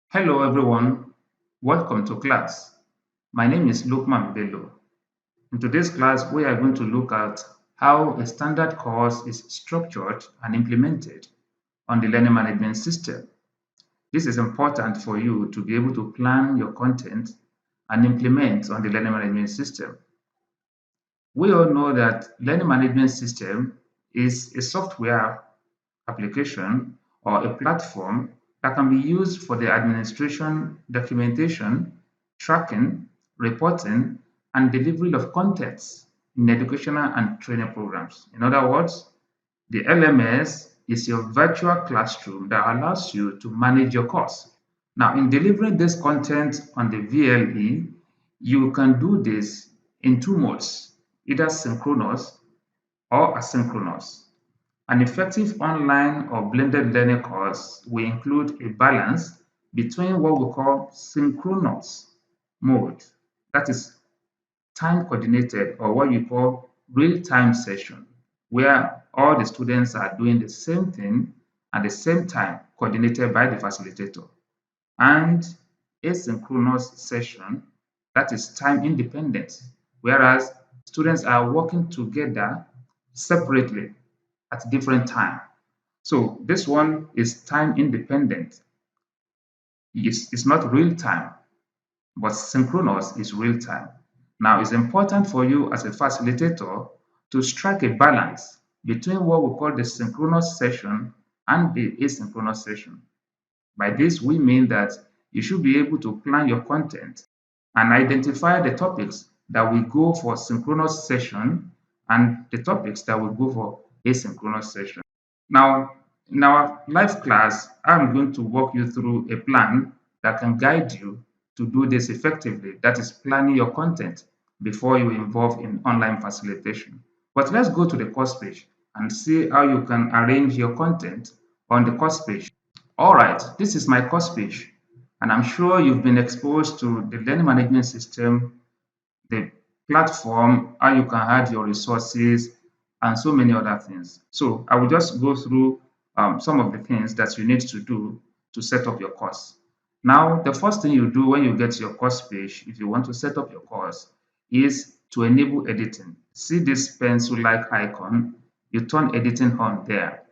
Hello everyone, welcome to class. My name is Lukman Bello. In today's class, we are going to look at how a standard course is structured and implemented on the learning management system. This is important for you to be able to plan your content and implement on the learning management system. We all know that learning management system is a software application or a platform that can be used for the administration, documentation, tracking, reporting, and delivery of contents in educational and training programs. In other words, the LMS is your virtual classroom that allows you to manage your course. Now, in delivering this content on the VLE, you can do this in two modes, either synchronous or asynchronous. An effective online or blended learning course will include a balance between what we call synchronous mode, that is time coordinated, or what you call real-time session, where all the students are doing the same thing at the same time, coordinated by the facilitator, and asynchronous session, that is time independent, whereas students are working together separately at different time. So this one is time independent. It's not real time, but synchronous is real time. Now, it's important for you as a facilitator to strike a balance between what we call the synchronous session and the asynchronous session. By this, we mean that you should be able to plan your content and identify the topics that will go for synchronous session and the topics that will go for asynchronous session. Now, in our live class, I'm going to walk you through a plan that can guide you to do this effectively. That is planning your content before you involve in online facilitation. But let's go to the course page and see how you can arrange your content on the course page. All right, this is my course page, and I'm sure you've been exposed to the learning management system, the platform, how you can add your resources, and so many other things. So I will just go through some of the things that you need to do to set up your course. Now, the first thing you do when you get to your course page, if you want to set up your course, is to enable editing. See this pencil-like icon, you turn editing on there.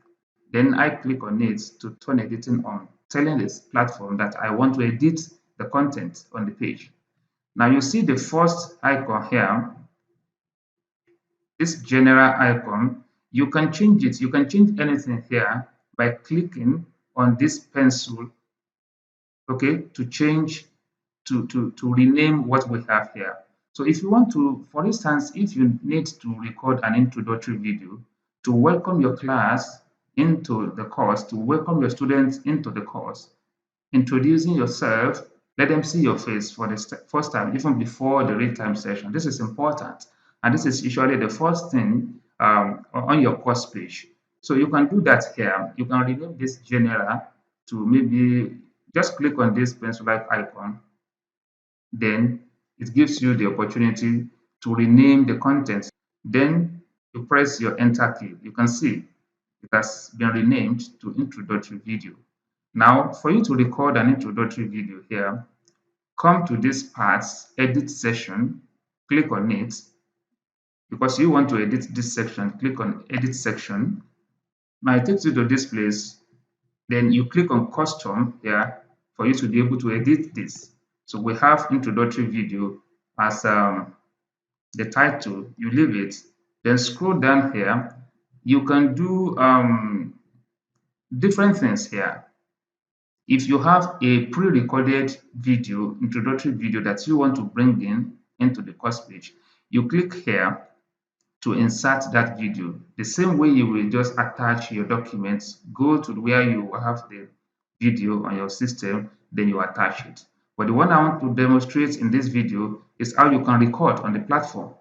Then I click on it to turn editing on, telling this platform that I want to edit the content on the page. Now you see the first icon here, this general icon. You can change it. You can change anything here by clicking on this pencil, okay, to change, to rename what we have here. So if you want to, for instance, if you need to record an introductory video to welcome your class into the course, to welcome your students into the course, introducing yourself, let them see your face for the first time, even before the real-time session. This is important, and this is usually the first thing on your course page. So you can do that here. You can rename this general to maybe just click on this pencil-like icon. Then it gives you the opportunity to rename the content. Then you press your enter key. You can see it has been renamed to introductory video. Now, for you to record an introductory video here, come to this part, edit session, click on it. Because you want to edit this section, click on edit section. Now it takes you to this place. Then you click on custom here for you to be able to edit this. So we have introductory video as the title. You leave it. Then scroll down here. You can do different things here. If you have a pre-recorded video, introductory video that you want to bring into the course page, you click here to insert that video. The same way you will just attach your documents, go to where you have the video on your system, then you attach it. But the one I want to demonstrate in this video is how you can record on the platform.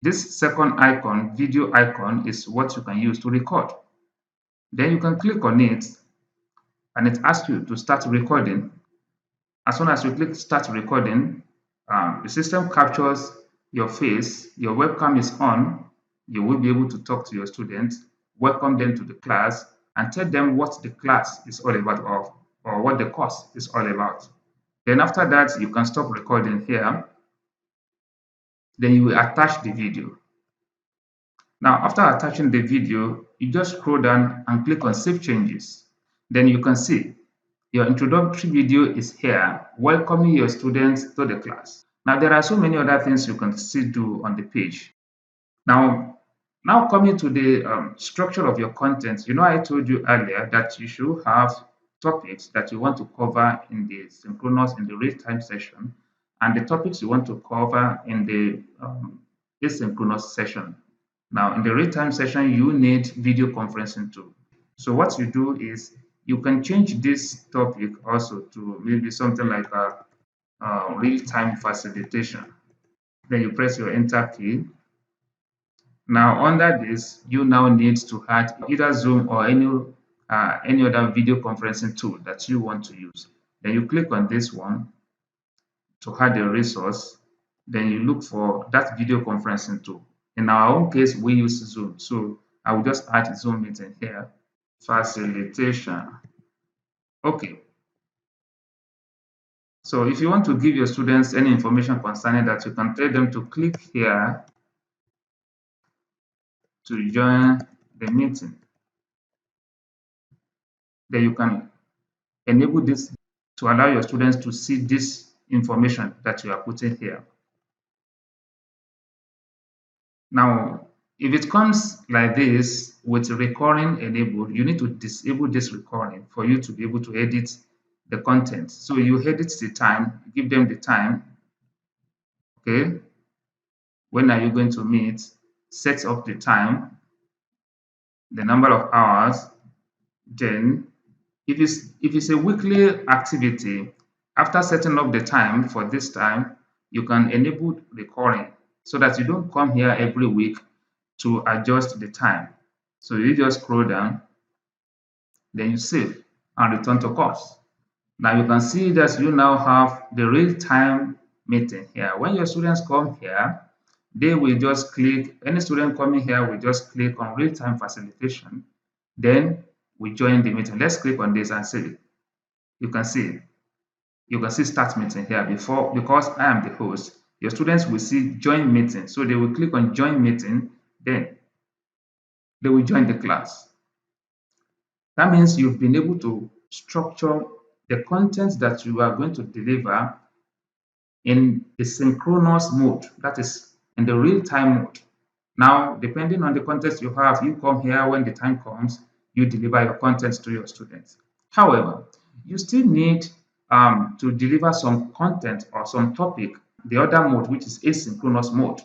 This second icon, video icon, is what you can use to record. Then you can click on it and it asks you to start recording. As soon as you click start recording, the system captures your face, your webcam is on, you will be able to talk to your students, welcome them to the class, and tell them what the class is all about. or what the course is all about. Then after that, you can stop recording here. Then you will attach the video. Now, after attaching the video, you just scroll down and click on Save Changes. Then you can see your introductory video is here, welcoming your students to the class. Now, there are so many other things you can still do on the page. Now coming to the structure of your content, I told you earlier that you should have topics that you want to cover in the synchronous, in the real-time session, and the topics you want to cover in the asynchronous session. Now, in the real-time session, you need video conferencing tool. So what you do is you can change this topic also to maybe something like a real-time facilitation. Then you press your enter key. Now under this, you now need to add either Zoom or any other video conferencing tool that you want to use. Then you click on this one to add a resource. Then you look for that video conferencing tool. In our own case, we use Zoom. So I will just add Zoom meeting here. Facilitation. Okay. So if you want to give your students any information concerning that, you can tell them to click here to join the meeting. Then you can enable this to allow your students to see this information that you are putting here. Now, if it comes like this with recording enabled, you need to disable this recording for you to be able to edit the content. So you edit the time, give them the time. Okay. When are you going to meet? Set up the time, the number of hours. Then if it's a weekly activity, after setting up the time for this time, you can enable recording so that you don't come here every week to adjust the time. So you just scroll down, then you save and return to course. Now you can see that you now have the real-time meeting here. When your students come here, they will just click, any student coming here will just click on real-time facilitation. Then we join the meeting. Let's click on this and see. You can see start meeting here because I am the host. Your students will see join meeting. So they will click on join meeting, then they will join the class. That means you've been able to structure the content that you are going to deliver in the synchronous mode, that is in the real-time mode. Now, depending on the content you have, you come here when the time comes, you deliver your content to your students. However, you still need to deliver some content or some topic, the other mode, which is asynchronous mode.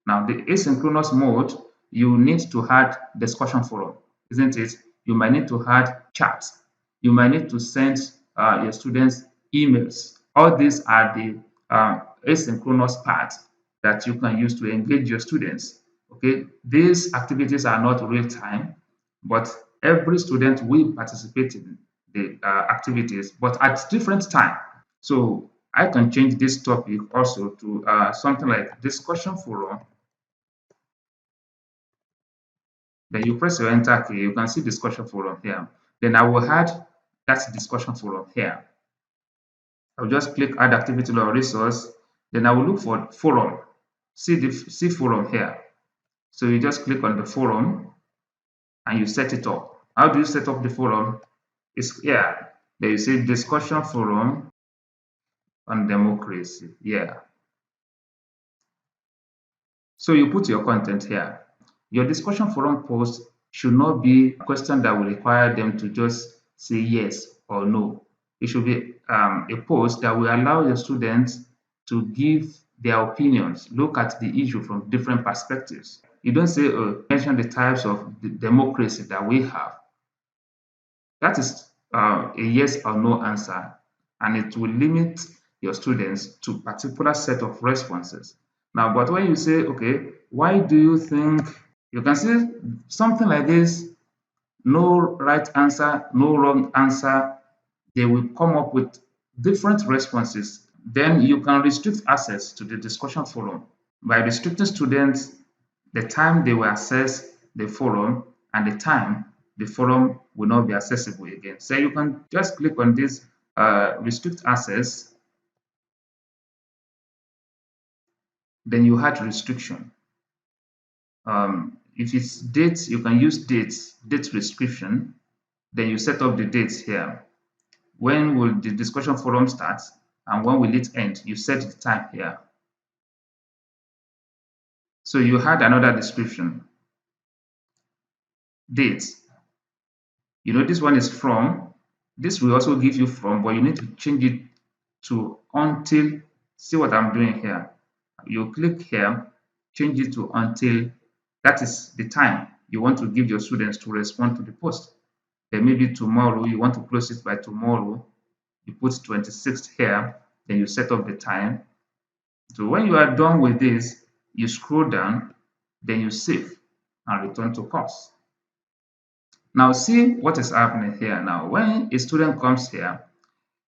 Now, the asynchronous mode, you need to add discussion forum, isn't it? You might need to add chats. You might need to send your students emails. All these are the asynchronous parts that you can use to engage your students. Okay, these activities are not real time, but every student will participate in the activities, but at different time. So I can change this topic also to something like discussion forum. Then you press your enter key, you can see discussion forum here. Then I will add that discussion forum here. I'll just click add activity or resource. Then I will look for forum. See forum here. So you just click on the forum and you set it up. How do you set up the forum? It's here. Then you say discussion forum on democracy. Yeah. So you put your content here. Your discussion forum post should not be a question that will require them to just say yes or no. It should be a post that will allow your students to give their opinions, look at the issue from different perspectives. You don't say, mention the types of democracy that we have. That is a yes or no answer, and it will limit your students to particular set of responses. Now, but when you say, okay, why do you think, you can see something like this, no right answer, no wrong answer, they will come up with different responses. Then you can restrict access to the discussion forum by restricting students the time they will access the forum and the time the forum will not be accessible again. So you can just click on this restrict access, then you add restriction. If it's dates, you can use date restriction. Then you set up the dates here. When will the discussion forum start and when will it end? You set the time here. So you had another description, date. You know, this one is from. This will also give you from, but you need to change it to until. See what I'm doing here. You click here, change it to until. That is the time you want to give your students to respond to the post. Then maybe tomorrow, you want to close it by tomorrow. You put 26th here, then you set up the time. So when you are done with this, you scroll down, then you save and return to course. Now see what is happening here now. When a student comes here,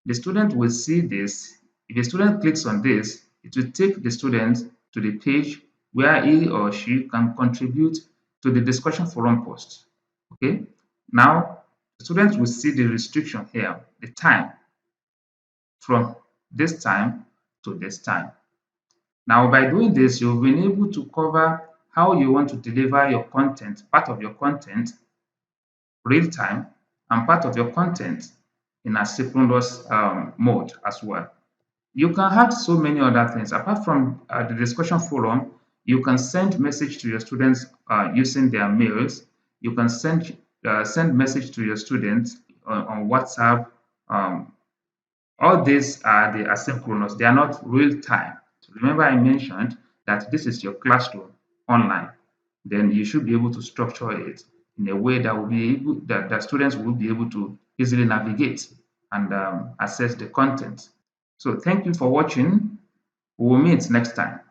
the student will see this. If a student clicks on this, it will take the student to the page where he or she can contribute to the discussion forum post. Okay. Now, the students will see the restriction here, the time from this time to this time. Now, by doing this, you've been able to cover how you want to deliver your content, part of your content, real time, and part of your content in asynchronous mode as well. You can add so many other things. Apart from the discussion forum, you can send message to your students using their mails. You can send message to your students on WhatsApp. Um, all these are the asynchronous. They are not real time. So remember, I mentioned that this is your classroom online. Then you should be able to structure it in a way that will be able that students will be able to easily navigate and access the content. So thank you for watching. We will meet next time.